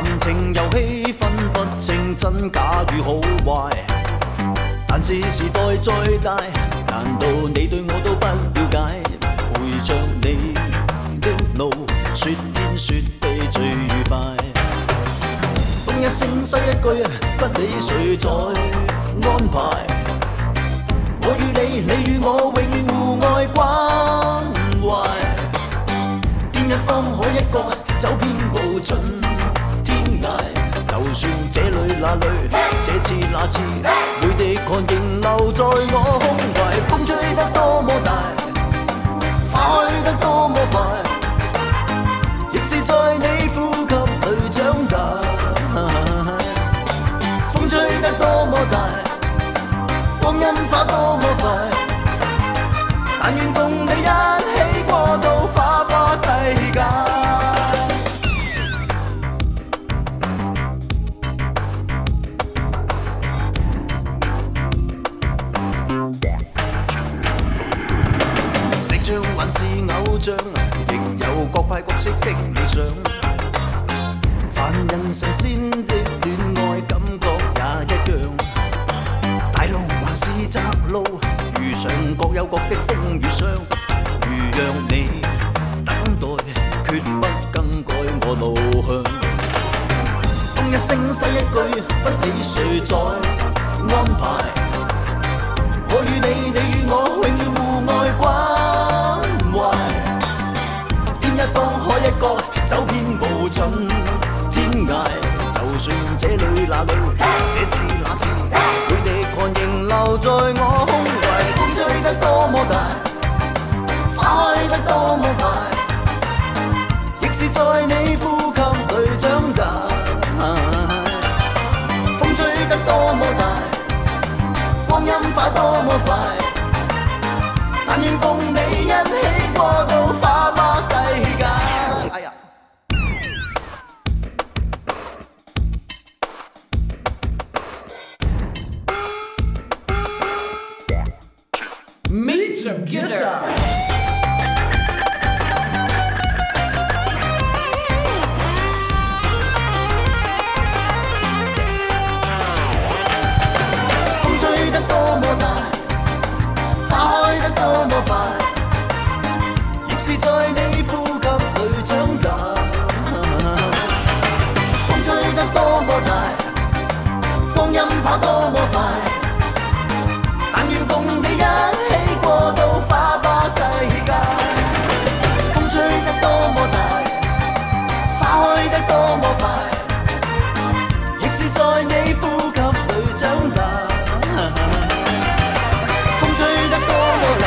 談情遊戲分不清真假與好壞，但是時代再大，難道你對我都不了解？陪着你的路，說天說地最愉快。東一聲西一句，不理誰在安排。我與你，你與我永互愛關懷。天一方海一角，走遍無盡天涯。就算這裏那裏，這次那次，每滴汗仍留在我胸懷。風吹得多麼大，花開得多麼快，亦是在你呼吸裏長大。風吹得多麼大，光陰跑多麼快，但願共你一起過到花花世界。成像還是偶像，亦有各派各色的理想。凡人神仙的戀愛感覺也一樣。大路還是窄路，遇上各有各的風雨霜。如讓你等待，決不更改我路向。東一聲西一句，不理誰在安排。我與你，你與我永遠互愛關懷。天一方海一角，走遍無盡天涯。就算這裏那裏，這次那次，每滴汗仍留在我胸懷。風吹得多麼大，花開得多麼快，亦是在你呼吸裏長大。風吹得多麼大，光陰跑多麼快，但願共你一起過到花花世界。哎呀！Meet some guitar. 風吹得多麼大，花開得多麼快，亦是在你呼吸裏長大。風吹得多麼大，光陰跑多麼快，但願共你一起過到花花世界。風吹得多麼大，花開得多麼快，亦是在你呼吸裏長大。風吹得多麼大，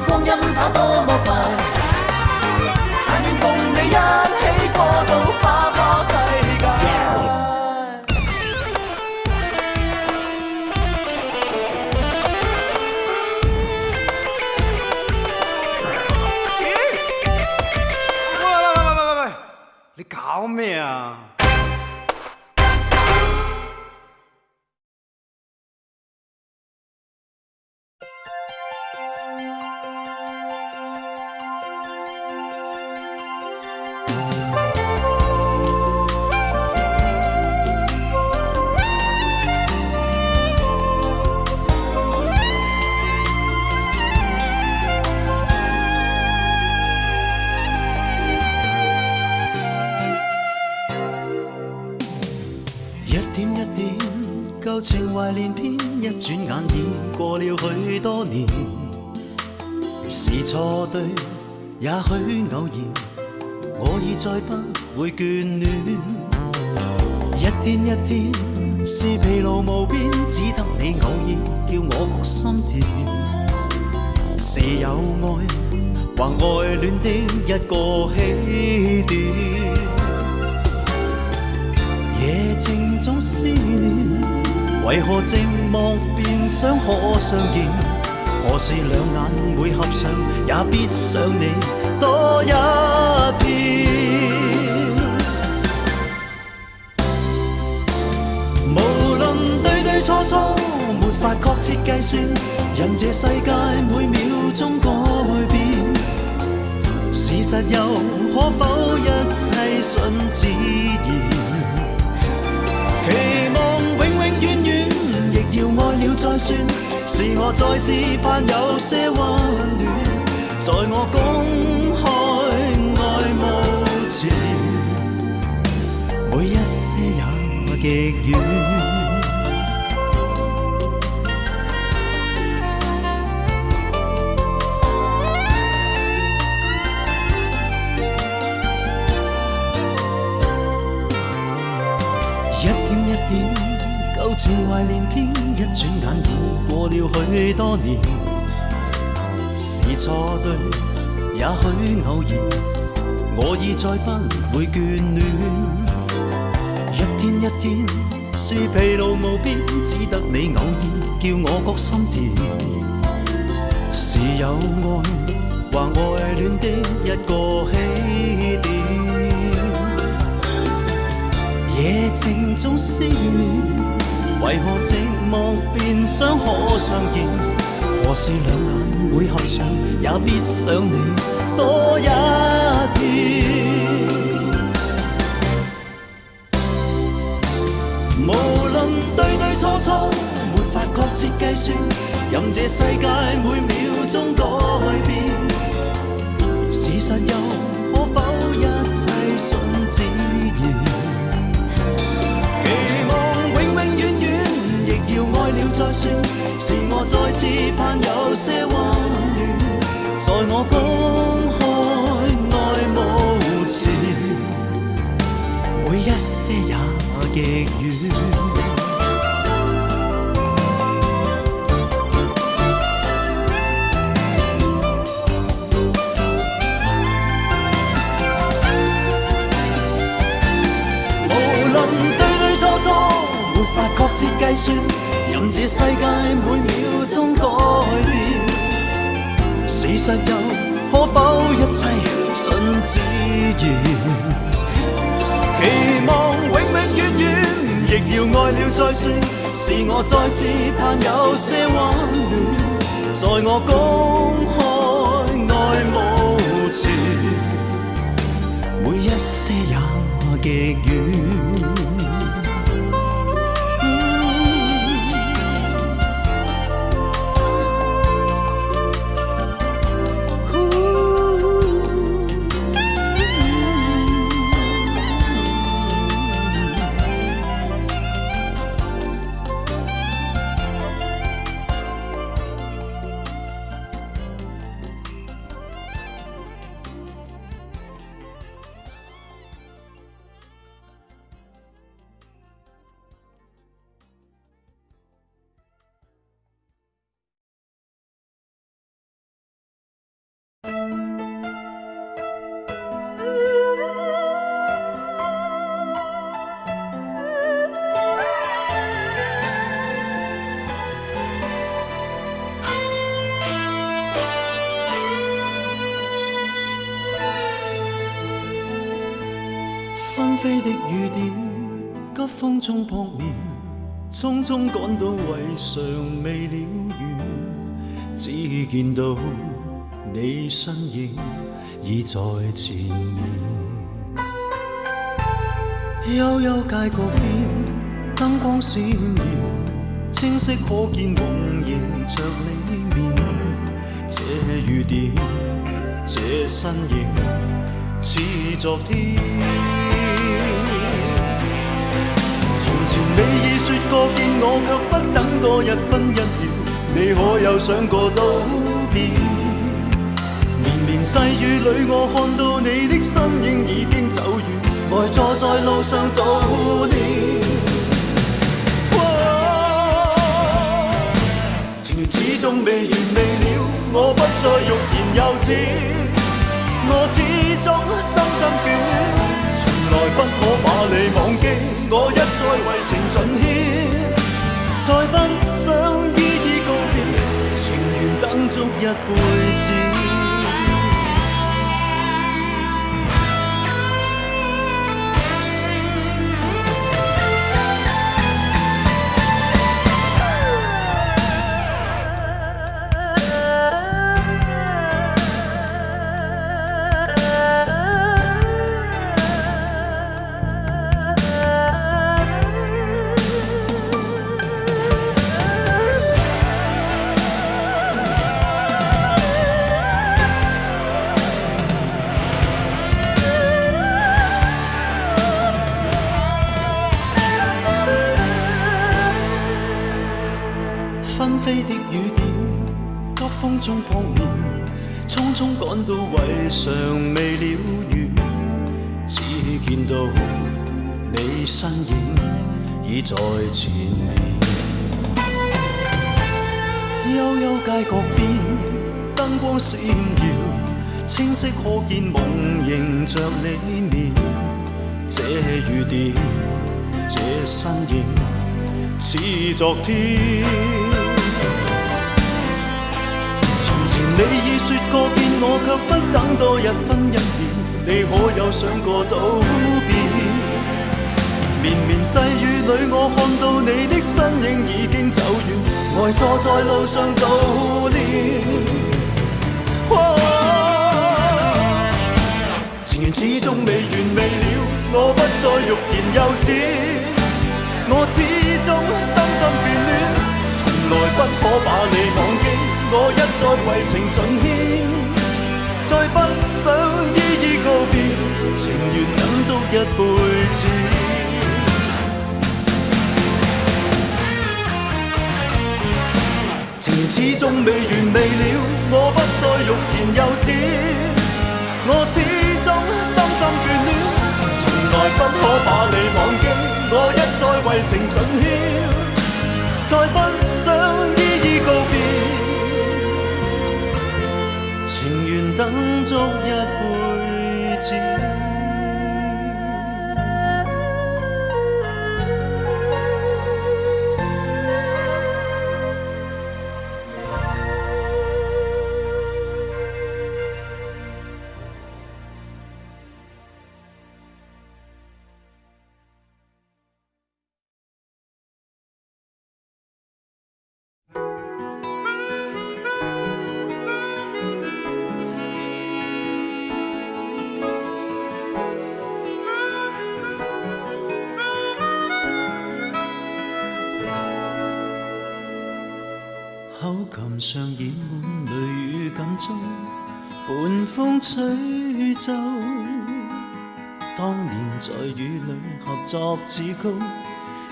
光陰跑多麼快，但願共你一起過到花花世界。你搞咩啊？舊情懷連篇，一轉眼已過了許多年。是錯對，也許偶然，我已再不會眷戀。一天一天是疲勞無邊，只得你偶爾叫我曲心田。是有愛或愛戀的一個起點。夜靜總思念，為何寂寞便想可相見？何時兩眼會合上，也必想你多一遍。無論對對錯錯，沒法確切計算，人這世界每秒鐘改變，事實又可否一切順自然？是我再次盼有些溫暖，在我公開愛慕前，每一些也極遠。一點一點，舊情懷連篇，一轉眼已過了許多年。是錯對，也許偶然，我已再不會眷戀。一天一天，是疲勞無邊，只得你偶爾叫我覺心甜。是有愛或愛戀的一個起點。夜靜中思念，為何寂寞便想可相見？何時兩眼會合上，也必想你多一天。無論對對錯錯，沒法確切計算，任這世界每秒鐘改變。事實又可否一切順自然？要愛了再算，是我再次盼有些溫暖，在我公開愛慕前，每一些也極遠。無論對對錯錯，沒法確切計算，任這世界每秒鐘改變。事實又可否一切順自然？期望永永遠遠，亦要愛了再算，是我再次盼有些溫暖，在我公開愛慕前，每一些也極遠。紛飛的雨點，急風中撲面，匆匆趕到為尚未了緣，只見到你身影已在前面。幽幽街角邊，燈光閃耀，清晰可見夢迎着你面。這雨點，這身影，似昨天。你已說過見我，卻不等多一分一秒，你可有想過都變？綿綿細雨裏，我看到你的身影已經走遠，呆坐在路上悼念。情緣始終未完未了，我不再欲言又止，我始終深深眷。從來不可把你忘記，我一再為情盡獻，再不想依依告別，情願等足一輩子。飛的雨點，急風中撲面，匆匆趕到為尚未了緣，只見到你身影已在前面。幽幽街角邊，燈光閃耀，清晰可見夢迎着你面。這雨點，這身影，似昨天。從前你已說過變，我卻不等多一分一秒。你可有想過道別？綿綿細雨裏，我看到你的身影已經走遠，呆坐在路上悼念。情緣始終未完未了，我不再欲言又止。我始終深深眷戀，從來不可把你忘記。我一再為情盡獻，再不想依依告別，情願等足一輩子。情緣始終未完未了，我不再欲言又止。我始終深深眷戀，從來不可把你忘記。我一再為情盡獻，再不想依依告別，情願等足一輩子。口琴上染滿淚與感觸，伴風吹奏。當年在雨裏合作此曲，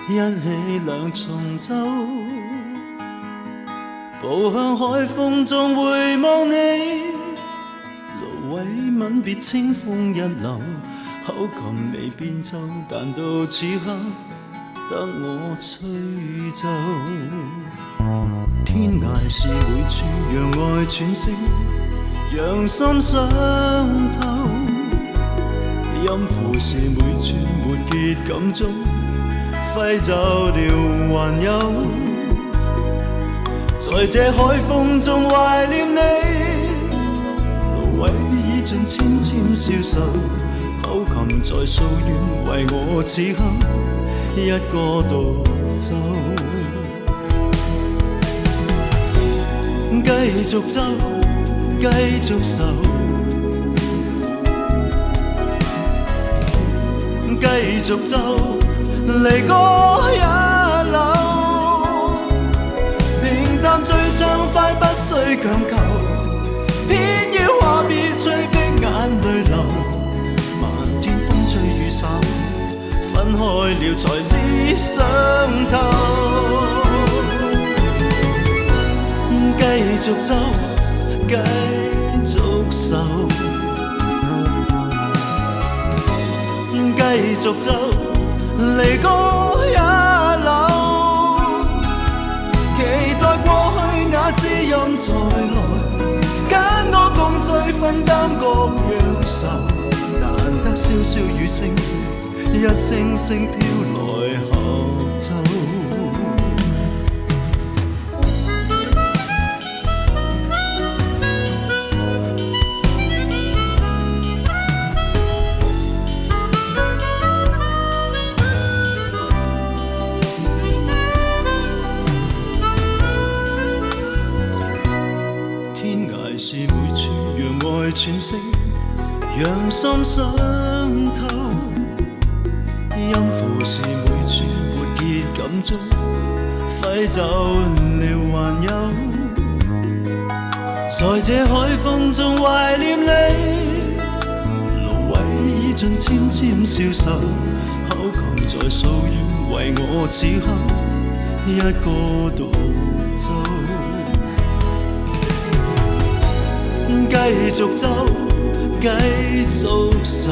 一起兩重奏。步向海風中回望你，蘆葦吻別清風一流。口琴未變奏，但到此刻得我吹奏。天涯是每處讓愛喘息，讓心傷透。音符是每處沒結感觸，揮走了還有。在這海風中懷念你，蘆葦已盡纖纖消瘦，口琴在訴怨為我此刻一個獨奏。繼續奏，繼續愁，繼續奏，離歌一流。平淡最暢快，不需強求，偏要話別催逼眼淚流。漫天風吹雨灑，分開了才知相透。繼續奏，繼續愁，繼續奏，離歌一流。期待過去那知音再來，跟我共醉分擔各樣愁。難得瀟瀟雨聲，一聲聲飄來合奏。喘息，讓心傷透。音符是每處沒結感觸，揮走了還有。在這海風中懷念你，蘆葦已盡纖纖消瘦，口琴在訴怨為我此刻一個獨奏，繼續走，繼續受，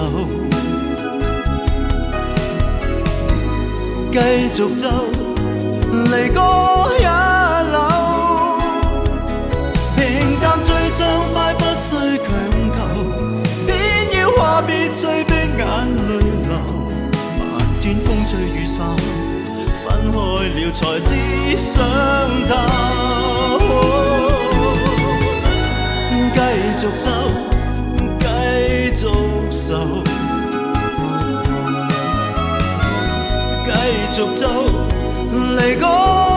繼續走，離歌一流，平淡最暢快，不需強求，偏要話別催逼眼淚流，漫天風吹雨灑，分開了才知相投。繼續走，繼續受，繼續走，離歌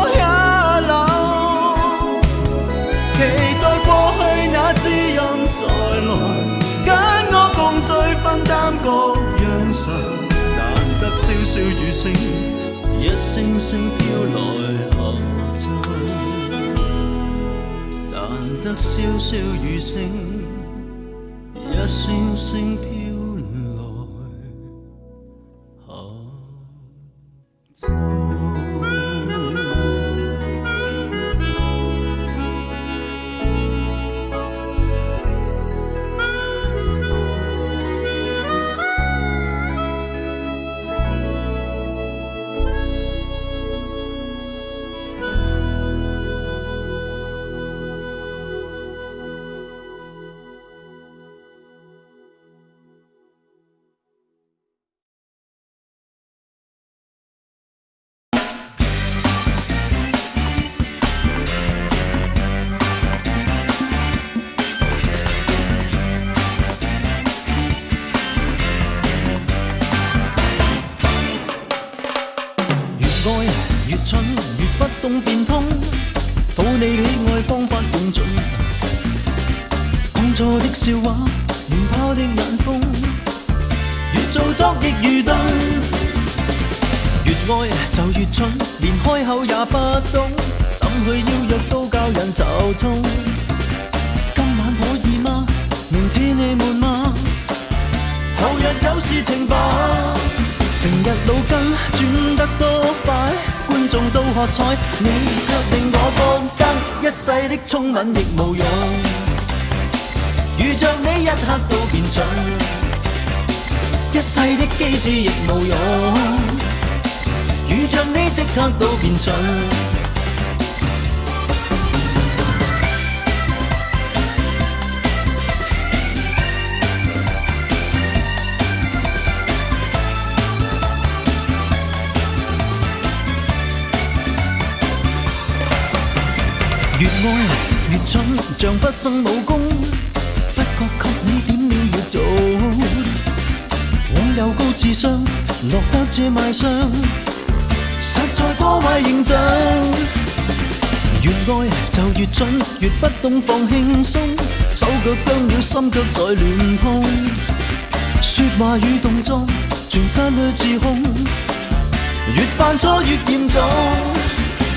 一流，期待過去那知音再來，跟我共醉分擔各樣愁，難得笑笑餘聲，一聲聲飄來後奏，難得笑笑餘聲，一聲聲飄來後奏。越蠢越不懂變通，討你喜愛方法用盡，講錯的笑話，亂拋的眼風，越做作亦愈鈍。越愛就越蠢，連開口也不懂，怎去邀約都教人就痛。今晚可以嗎？明天你悶嗎？後日有事情吧。平日腦筋轉得多快，觀眾都喝彩，你卻令我覺得一世的聰敏亦無用。遇着你一刻都變蠢，一世的機智亦無用。遇着你即刻都變蠢。越愛越蠢，像不生武功，不覺給你點了穴道。往有高智商，落得這賣相，實在破壞形象。越愛就越蠢，越不懂放輕鬆，手腳僵了，心卻在亂碰。說話與動作全失去自控，越犯錯越嚴重。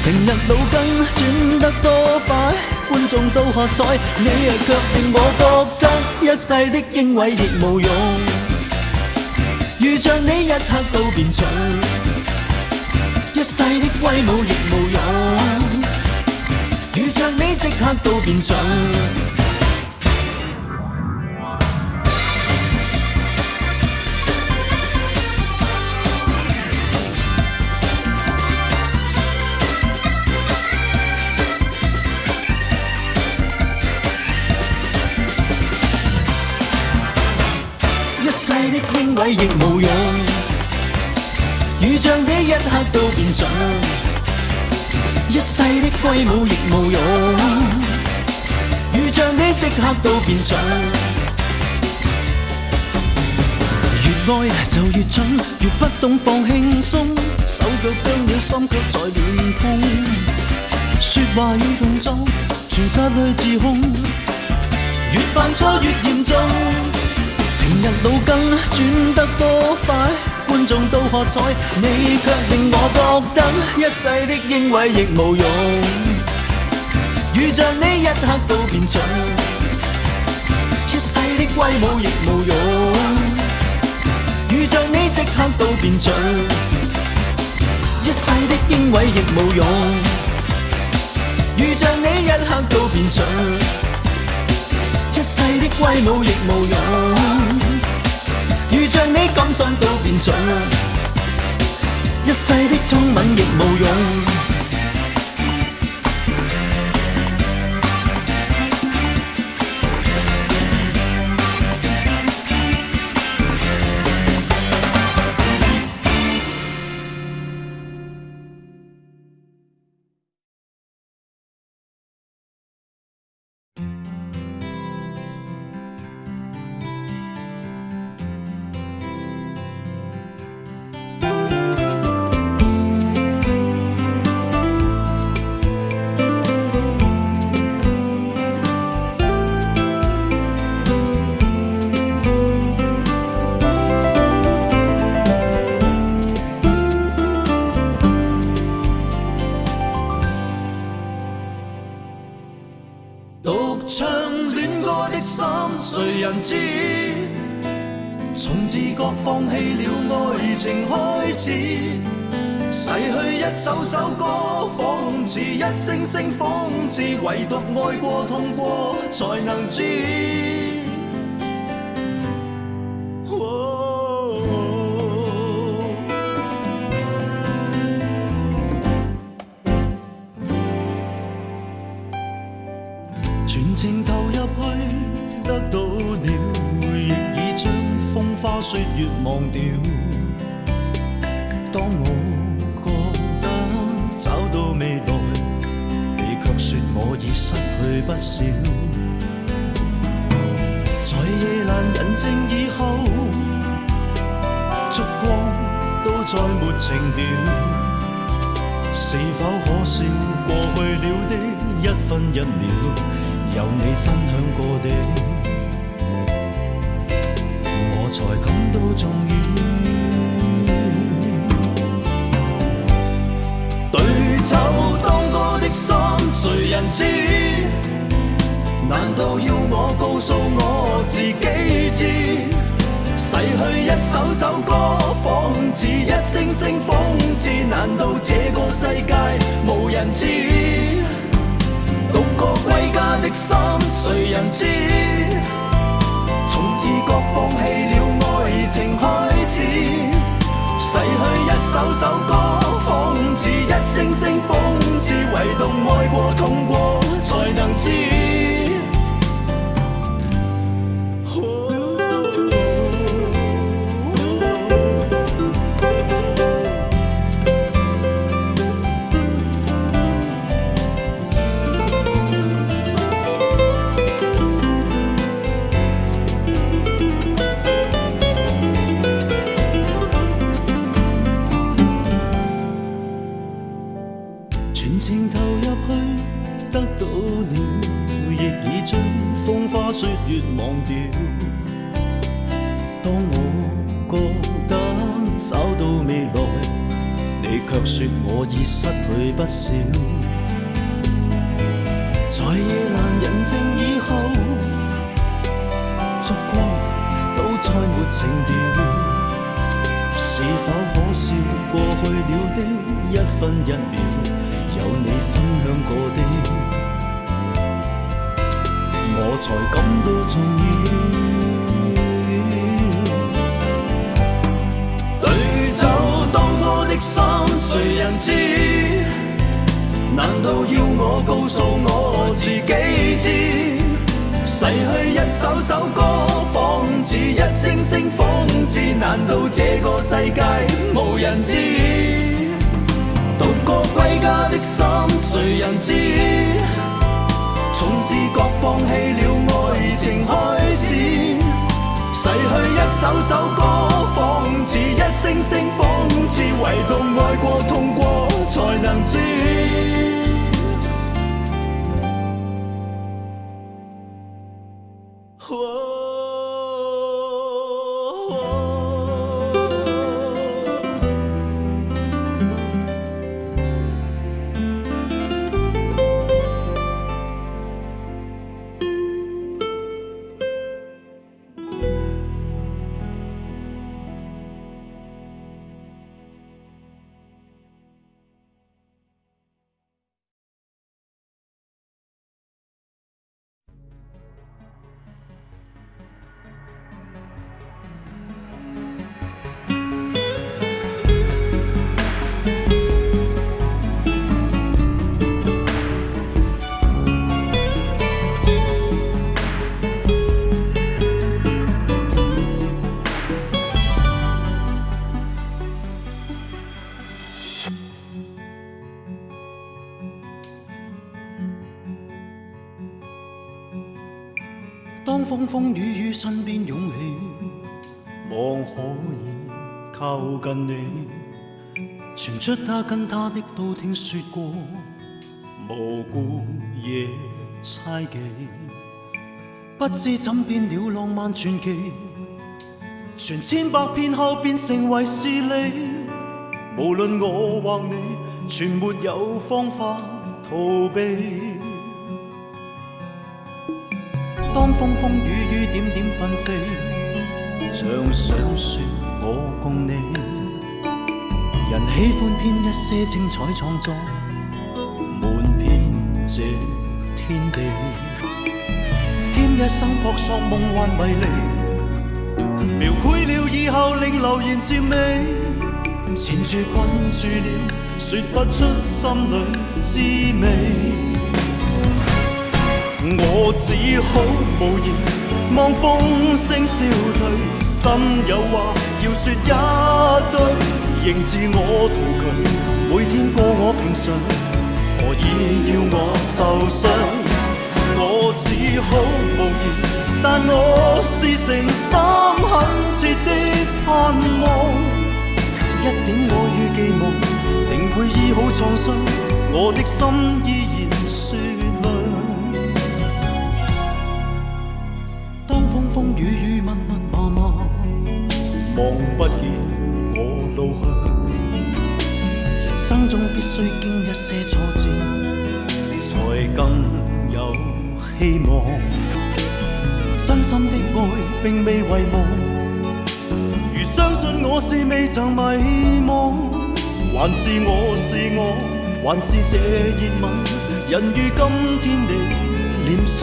平日腦筋轉得多快，觀眾都喝彩，你卻令我覺得一世的英偉亦無用。遇着你一刻都變蠢，一世的威武亦無用。遇着你即刻都變蠢。英偉亦無用，遇着你一刻都變蠢，一世的威武亦無用。遇着你即刻都變蠢。越愛就越蠢，越不懂放輕鬆，手腳僵了，心卻在亂碰。說話與動作全失去自控，越犯錯越嚴重。平日腦筋轉得多快，觀眾都喝彩，你卻令我覺得一世的英偉亦無用。遇着你一刻都變蠢，一世的威武亦無用。遇着你即刻都變蠢。一世的英偉亦無用，遇着你一刻都變盡，一世的威武亦無用，遇着你甘心都變盡，一世的親吻亦無用。唱戀歌的心，誰人知？從自覺放棄了愛情開始，逝去一首首歌，仿似一聲聲諷刺，唯獨愛過痛過，才能知。全情投入去，得到了，亦已將風花雪月忘掉。當我覺得找到未來，你卻說我已失去不少。在夜闌人靜以後，燭光都再沒情調，是否可笑過去了的一分一秒？有你分享過的，我才感到重要。對酒當歌的心，誰人知？難道要我告訴我自己知？逝去一首首歌，仿似一聲聲諷刺，難道這個世界無人知？獨個歸家的心，誰人知？從自覺放棄了愛情開始，逝去一首首歌，仿似一聲聲諷刺，唯獨愛過痛過，才能知。全情投入去，得到了，亦已將風花雪月忘掉。當我覺得找到未來，你卻說我已失去不少。在夜闌人靜以後，燭光都再沒情調，是否可笑過去了的一分一秒？有你分享過的，我才感到重要。對酒當歌的心，誰人知？難道要我告訴我自己知？逝去一首首歌，仿似一聲聲諷刺，難道這個世界無人知？獨個歸家的心，誰人知？從自覺放棄了愛情開始，逝去一首首歌，仿似一聲聲諷刺，唯獨愛過痛過，才能知。當風風雨雨身邊湧起，望可以靠近你，傳出他跟他的都聽說過，無故夜猜忌，不知怎變了浪漫傳奇，傳千百遍後變成為是你。無論我或你，全沒有方法逃避。當風風雨雨點點紛飛，像想說我共你。人喜歡編一些精彩創作，滿遍這天地，添一生撲朔夢幻迷離，描繪了以後令流言漸美，纏住困住了，說不出心裏滋味。我只好無言望風聲消退，心有話要說一堆，仍自我圖強，每天過我平常，何以要我受傷？我只好無言，但我是誠心懇切的盼望，一點愛與寄望，定會醫好創傷，我的心依然雪亮。當風風雨雨密密麻麻，望不見我路向，人生中必須經一些挫折，才更有希望。真心的愛並未遺忘，如相信我是未曾迷惘，還是我是我，還是這熱吻，人於今天的臉上。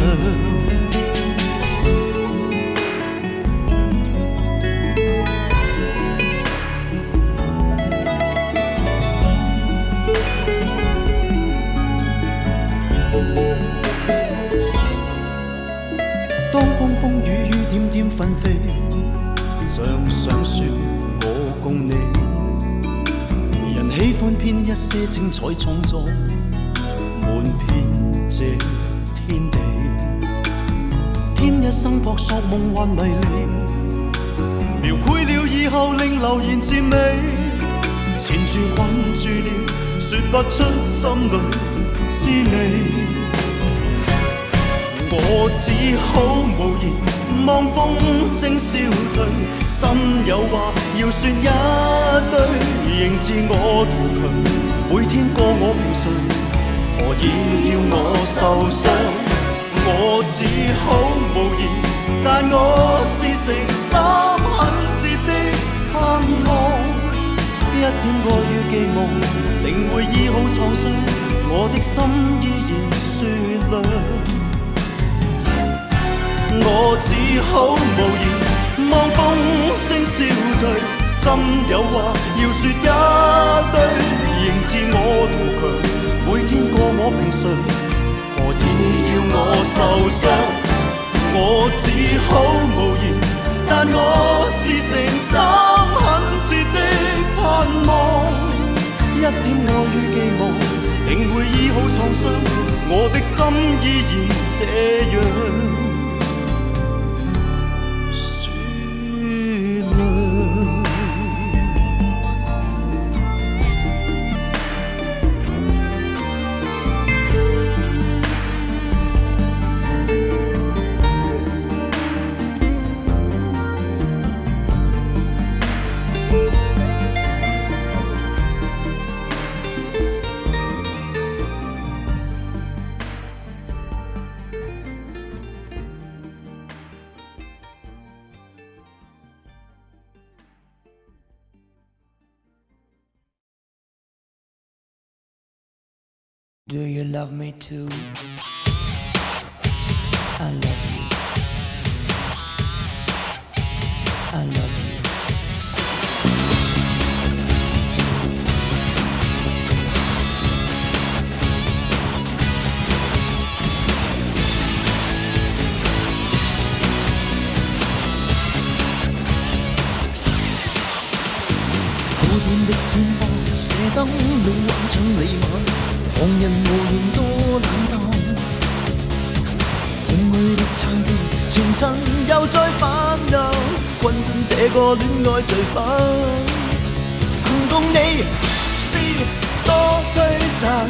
當風風雨雨點點紛飛，像想說我共你。人喜歡編一些精彩創作，滿遍這天地，添一生撲朔夢幻迷離，描繪了以後令流言漸美，纏住困住了，說不出心裏滋味。我只好無言望風聲消退，心有話要說一堆，仍自我圖強，每天過我平常，何以要我受傷？我只好無言，但我是誠心懇切的盼望，一點愛與寄望，定會醫好創傷，我的心依然雪亮。我只好無言望風聲消退，心有話要說一堆，仍自我圖強，每天過我平常，何以要我受傷？我只好無言，但我是誠心懇切的盼望，一點愛與寄望，定會醫好創傷，我的心依然這樣。Do you love me too? I love you. I love you.好遠的天空，射燈籠畫進你眼。旁人無言多冷淡，空虛的餐廳，前塵又再煩惱，困進這個戀愛罪犯。曾共你是多璀璨，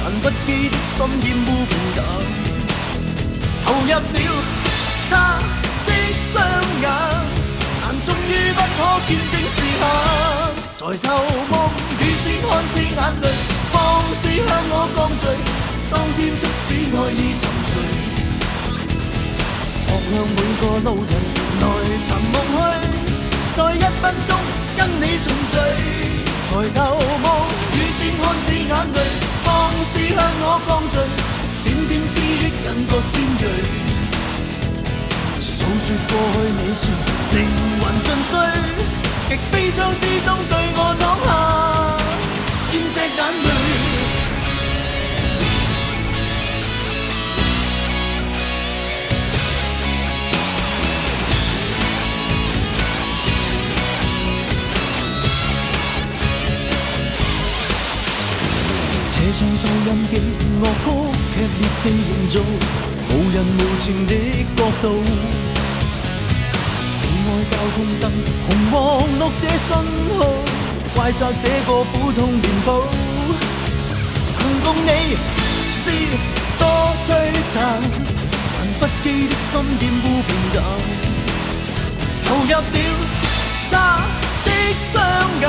但不羈的心厭惡平淡，投入了他的雙眼，但終於不可見證時限。抬頭望雨線看似眼淚，放肆向我降罪，當天促使愛意沉睡。學向每個路人來尋夢去，在1分鐘跟你重聚。抬頭望雨線看似眼淚，放肆向我降罪，點點思憶感覺尖鋭。訴說過去美事，靈魂盡碎，極悲傷之中對我淌下鑽石眼淚。這唱收音機樂歌劇烈地營造，無人無情的國度。愛交通燈紅黃綠這信號，怪責這個苦痛面譜。曾共你是多璀璨，但不羈的心厭惡平淡，投入了他的雙眼，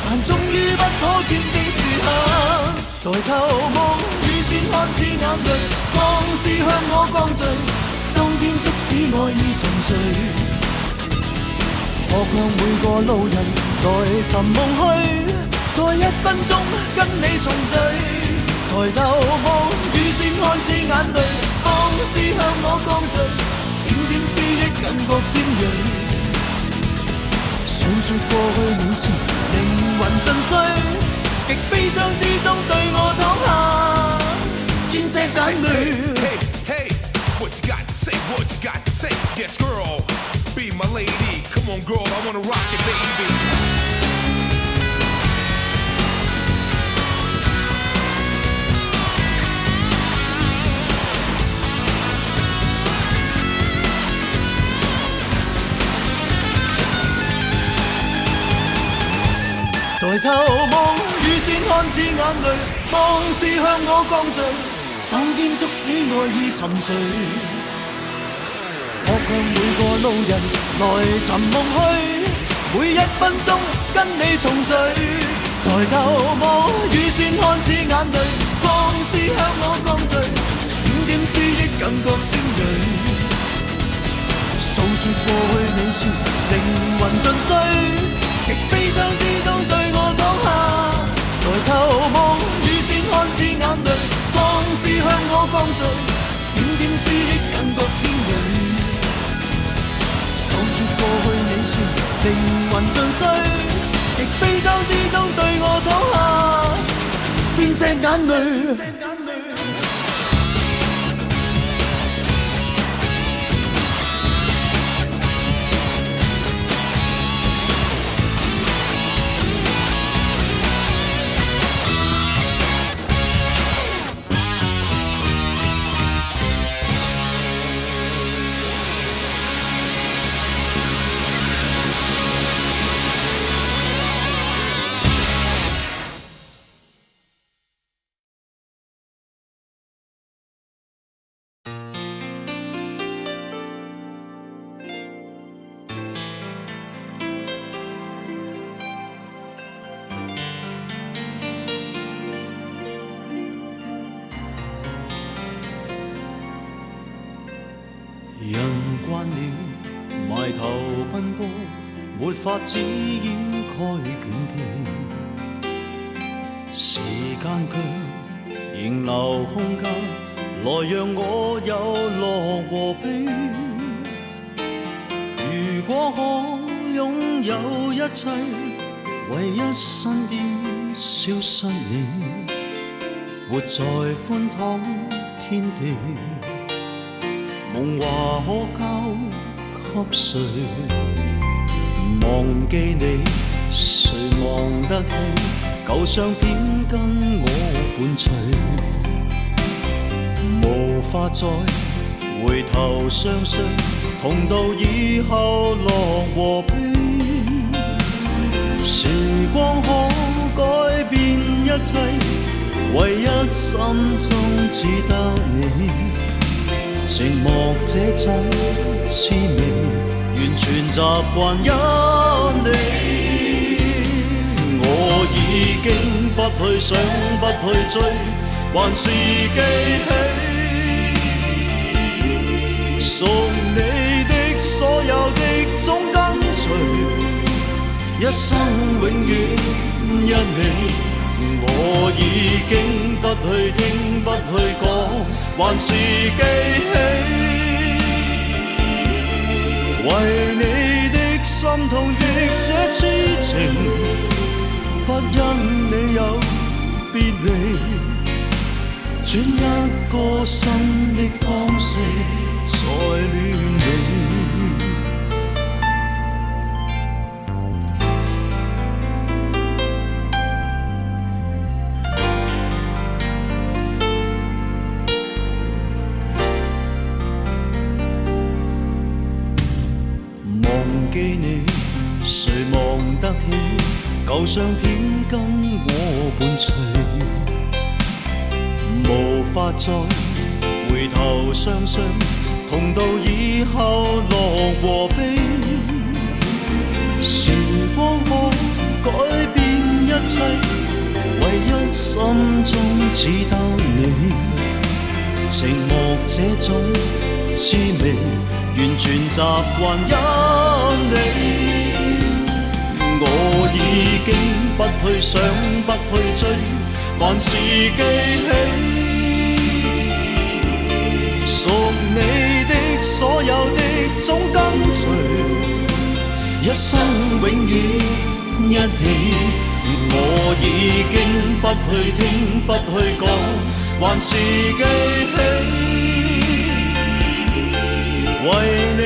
但終於不可見證時限。抬頭望雨線看似眼淚，放肆向我降罪，當天促使愛意沉睡。學向每個路人來尋夢去，在1分鐘跟你重聚。抬頭望雨線看似眼淚，放肆向我降罪，點點思憶感覺尖鋭。訴說過去美事，靈魂盡碎，極悲傷之中對我淌下鑽石眼淚。Hey, hey, what you got to say, what you got to say, yes girl, be my lady, come on girl, I wanna rock it baby. 抬頭望雨線看似眼淚，放肆向我降罪，當天促使愛意沉睡。學向每個路人來尋夢去，每1分鐘跟你重聚。抬頭望雨線看似眼淚，放肆向我降罪，點點思憶感覺尖鋭。訴說過去美事，靈魂盡碎，極悲傷之中對我淌下。抬頭望雨線看似眼淚，放肆向我降罪，點點思憶感覺尖鋭。訴說過去美事，靈魂盡碎，極悲傷之中對我淌下鑽石眼淚。人慣了埋頭奔波，沒法子掩蓋倦疲。時間卻仍留空間，來讓我有樂和悲。如果可擁有一切，唯一身邊消失你，活在寬敞天地。夢話可交給誰？忘記你，誰忘得起舊相片跟我伴隨？無法再回頭相信，同到以後樂和悲。時光可改變一切，唯一心中只得你。寂寞這種滋味，完全習慣因你。我已經不去想，不去追，還是記起屬你的所有的總跟隨，一生永遠一你。我已經不去聽，不去講，還是記起為你的心痛的這痴情，不因你有別離，轉一個新的方式再戀你。忘記你，誰忘得起舊相片跟我伴隨，無法再回頭相信，同到以後樂和悲。時光可改變一切，唯一心中只得你。寂寞這種滋味，完全習慣因你。我已經不去想，不去追，還是記起屬你的所有的總跟隨，一生永遠一起。我已經不去聽，不去講，還是記起為你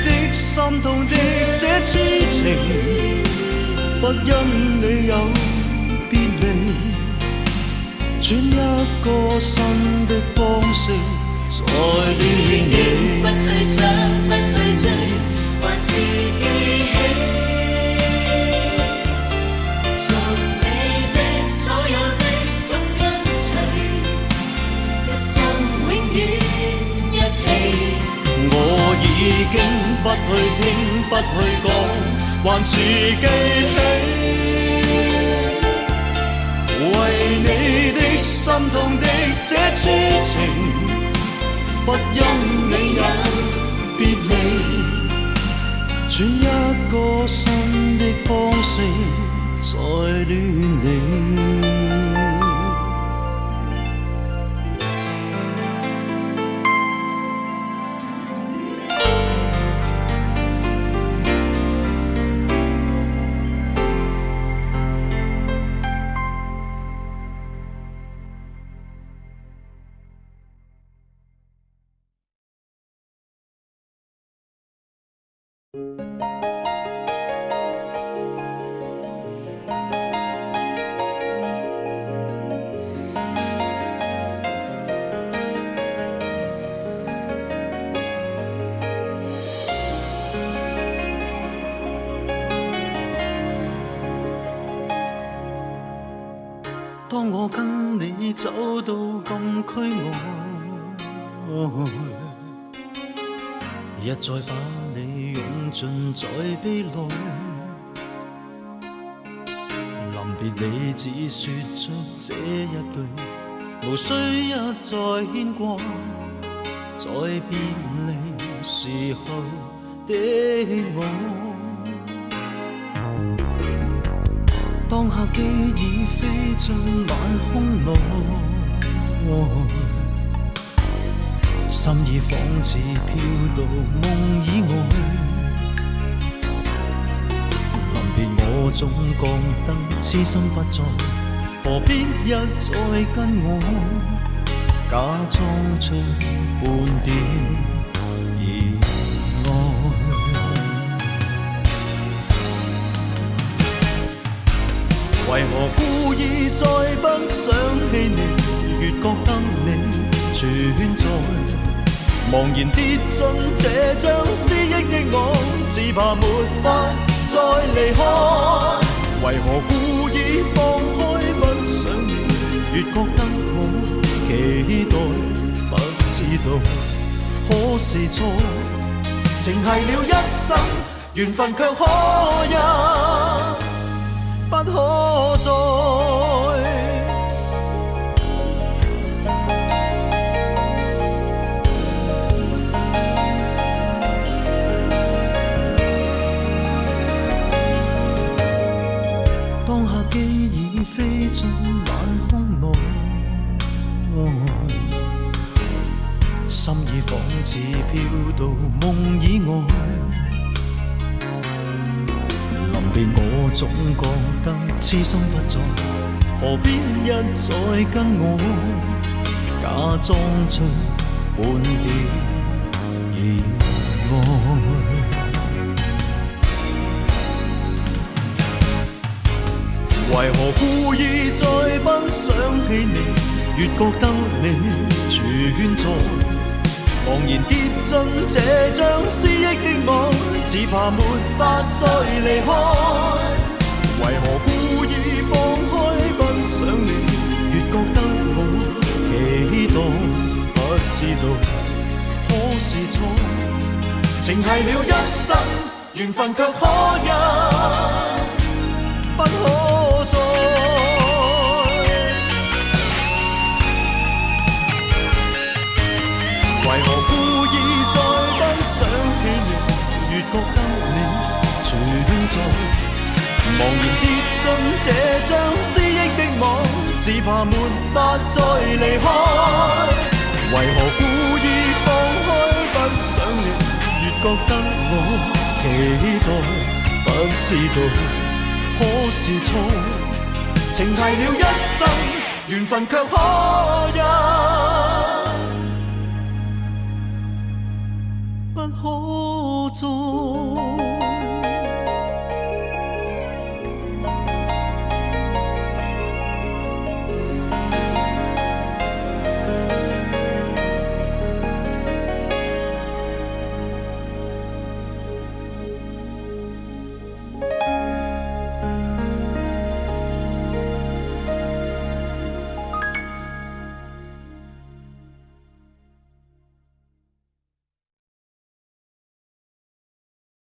的心痛的這痴情，不因你有別離，轉一個新的方式再戀你。不去想，不去追，還是記起屬你的所有的總跟隨，一生永遠一起。我已經不去聽，不去講，還是記起為你的心痛的這痴情，不因你有別離，轉一個新的方式再戀你。當我跟你走到咁區外，一再把你擁進在臂內，臨別你只說出這一句，無需一再牽掛，在別離時候的我。當客機已飛進晚空內，心已仿似飄到夢以外。臨別我總覺得痴心不再，何必一再跟我假裝出半點意外。為何故意再不想起你，越覺得你存在，茫然跌進這張失憶的我，只怕沒法再離開。為何故意放開不想了，越覺得我期待，不知道可是錯。情繫了一生，緣分卻可一不可再。當下機已飛進晚空內，心已仿似飄到夢以外。臨別我總覺得痴心不在，何必一再跟我假裝出半點意外。為何故意再不想起你，越覺得你存在。茫然跌進這張失憶的我，只怕沒法再離開。為何故意放開不想了，越覺得我期待，不知道可是錯。情繫了一生，緣分卻可一不可再。為何故意再不想起你，越覺得你存在。茫然跌進這張失憶的網，只怕沒法再離開。為何故意放開不想了，越覺得我期待，不知道可是錯。情繫了一生，緣分卻可一不可再。